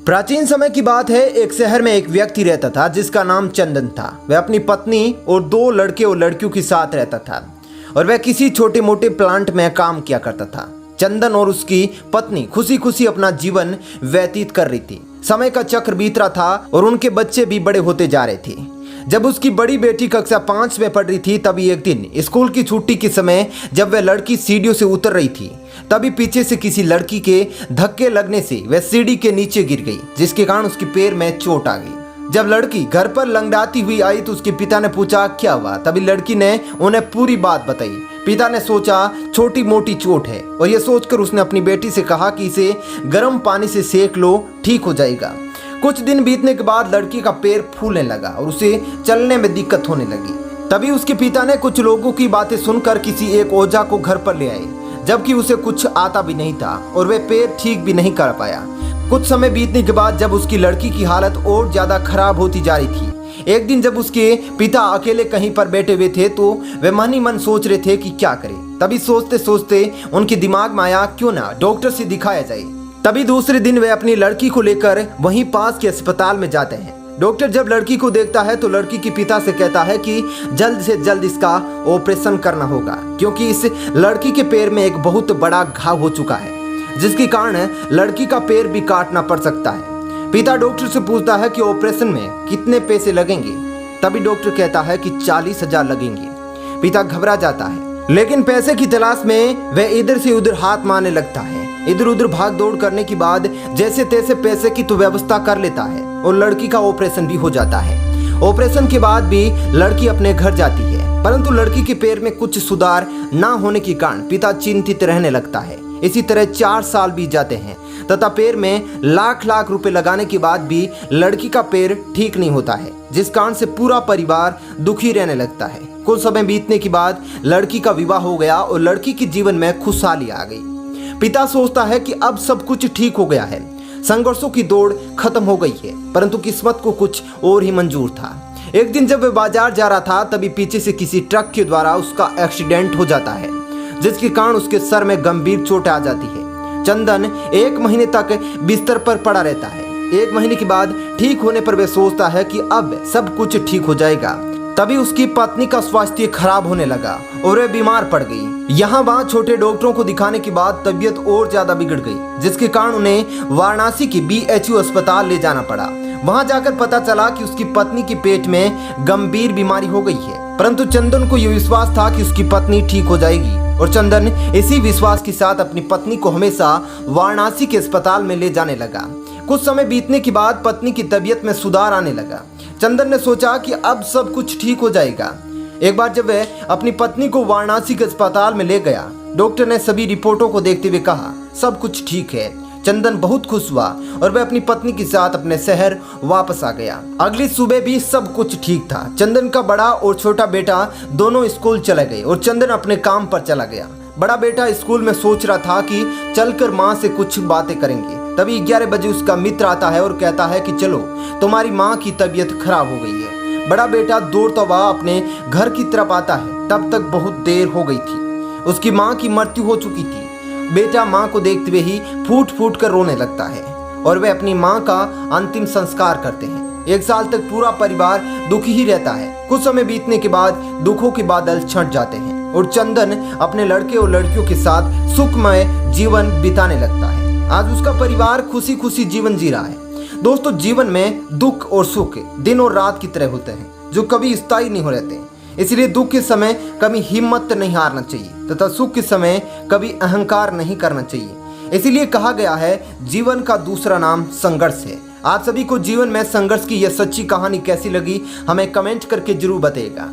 प्राचीन समय की बात है। एक शहर में एक व्यक्ति रहता था जिसका नाम चंदन था। वह अपनी पत्नी और 2 लड़के और लड़कियों के साथ रहता था और वह किसी छोटे मोटे प्लांट में काम किया करता था। चंदन और उसकी पत्नी खुशी खुशी अपना जीवन व्यतीत कर रही थी। समय का चक्र बीत रहा था और उनके बच्चे भी बड़े होते जा रहे थे। जब उसकी बड़ी बेटी कक्षा 5 में पढ़ रही थी तभी एक दिन स्कूल की छुट्टी के समय जब वह लड़की सीढ़ियों से उतर रही थी तभी पीछे से किसी लड़की के धक्के लगने से वह सीढ़ी के नीचे गिर गई, जिसके कारण उसके पैर में चोट आ गई। जब लड़की घर पर लंगड़ाती हुई आई तो उसके पिता ने पूछा क्या हुआ। तभी लड़की ने उन्हें पूरी बात बताई। पिता ने सोचा छोटी मोटी चोट है और यह सोचकर उसने अपनी बेटी से कहा कि इसे गर्म पानी से सेक लो, ठीक हो जाएगा। कुछ दिन बीतने के बाद लड़की का पैर फूलने लगा और उसे चलने में दिक्कत होने लगी। तभी उसके पिता ने कुछ लोगों की बातें सुनकर किसी एक ओझा को घर पर ले आए, जबकि उसे कुछ आता भी नहीं था और वह पैर ठीक भी नहीं कर पाया। कुछ समय बीतने के बाद जब उसकी लड़की की हालत और ज्यादा खराब होती जा रही थी, एक दिन जब उसके पिता अकेले कहीं पर बैठे हुए थे तो वे मन ही मन सोच रहे थे कि क्या करें। तभी सोचते सोचते उनके दिमाग में आया क्यों ना डॉक्टर से दिखाया जाए। तभी दूसरे दिन वे अपनी लड़की को लेकर वहीं पास के अस्पताल में जाते हैं। डॉक्टर जब लड़की को देखता है तो लड़की के पिता से कहता है कि जल्द से जल्द इसका ऑपरेशन करना होगा, क्योंकि इस लड़की के पैर में एक बहुत बड़ा घाव हो चुका है, जिसके कारण लड़की का पैर भी काटना पड़ सकता है। पिता डॉक्टर से पूछता है कि ऑपरेशन में कितने पैसे लगेंगे। तभी डॉक्टर कहता है कि 40,000 लगेंगे। पिता घबरा जाता है, लेकिन पैसे की तलाश में वह इधर से उधर हाथ मारने लगता है। इधर उधर भाग दौड़ करने के बाद जैसे तैसे पैसे की तो व्यवस्था कर लेता है और लड़की का ऑपरेशन भी हो जाता है। ऑपरेशन के बाद भी लड़की अपने घर जाती है, परंतु लड़की के पैर में कुछ सुधार ना होने के कारण पिता चिंतित रहने लगता है। इसी तरह 4 साल बीत जाते हैं तथा पैर में लाख लाख रुपए लगाने के बाद भी लड़की का पैर ठीक नहीं होता है, जिस कारण से पूरा परिवार दुखी रहने लगता है। कुछ समय बीतने के बाद लड़की का विवाह हो गया और लड़की के जीवन में खुशहाली आ गई। पिता सोचता है कि अब सब कुछ ठीक हो गया है, संघर्षों की दौड़ खत्म हो गई है, परंतु किस्मत को कुछ और ही मंजूर था। एक दिन जब वह बाजार जा रहा था तभी पीछे से किसी ट्रक के द्वारा उसका एक्सीडेंट हो जाता है, जिसके कारण उसके सर में गंभीर चोट आ जाती है। चंदन 1 महीने तक बिस्तर पर पड़ा रहता है। 1 महीने के बाद ठीक होने पर वह सोचता है कि अब सब कुछ ठीक हो जाएगा। तभी उसकी पत्नी का स्वास्थ्य खराब होने लगा और वह बीमार पड़ गई। यहाँ वहाँ छोटे डॉक्टरों को दिखाने के बाद तबीयत और ज्यादा बिगड़ गई, जिसके कारण उन्हें वाराणसी के BHU अस्पताल ले जाना पड़ा। वहां जाकर पता चला कि उसकी पत्नी के पेट में गंभीर बीमारी हो गई है, परंतु चंदन को यह विश्वास था कि उसकी पत्नी ठीक हो जाएगी और चंदन इसी विश्वास के साथ अपनी पत्नी को हमेशा वाराणसी के अस्पताल में ले जाने लगा। कुछ समय बीतने के बाद पत्नी की तबीयत में सुधार आने लगा। चंदन ने सोचा कि अब सब कुछ ठीक हो जाएगा। एक बार जब वह अपनी पत्नी को वाराणसी के अस्पताल में ले गया, डॉक्टर ने सभी रिपोर्टों को देखते हुए कहा सब कुछ ठीक है। चंदन बहुत खुश हुआ और वह अपनी पत्नी के साथ अपने शहर वापस आ गया। अगली सुबह भी सब कुछ ठीक था। चंदन का बड़ा और छोटा बेटा दोनों स्कूल चले गए और चंदन अपने काम पर चला गया। बड़ा बेटा स्कूल में सोच रहा था कि चलकर माँ से कुछ बातें करेंगे। तभी 11 बजे उसका मित्र आता है और कहता है कि चलो तुम्हारी माँ की तबीयत खराब हो गई है। बड़ा बेटा दौड़ता हुआ अपने घर की तरफ आता है। तब तक बहुत देर हो गई थी, उसकी माँ की मृत्यु हो चुकी थी। बेटा माँ को देखते हुए ही फूट फूट कर रोने लगता है और वे अपनी माँ का अंतिम संस्कार करते हैं। 1 साल तक पूरा परिवार दुखी ही रहता है। कुछ समय बीतने के बाद दुखों के बादल छंट जाते हैं और चंदन अपने लड़के और लड़कियों के साथ सुखमय जीवन बिताने लगता है। आज उसका परिवार खुशी खुशी जीवन जी रहा है। दोस्तों, जीवन में दुख और सुख दिन और रात की तरह होते हैं, जो कभी स्थायी नहीं हो रहते। इसलिए दुख के समय कभी हिम्मत नहीं हारना चाहिए तथा सुख के समय कभी अहंकार नहीं करना चाहिए। इसीलिए कहा गया है जीवन का दूसरा नाम संघर्ष है। आप सभी को जीवन में संघर्ष की यह सच्ची कहानी कैसी लगी हमें कमेंट करके जरूर बताइएगा।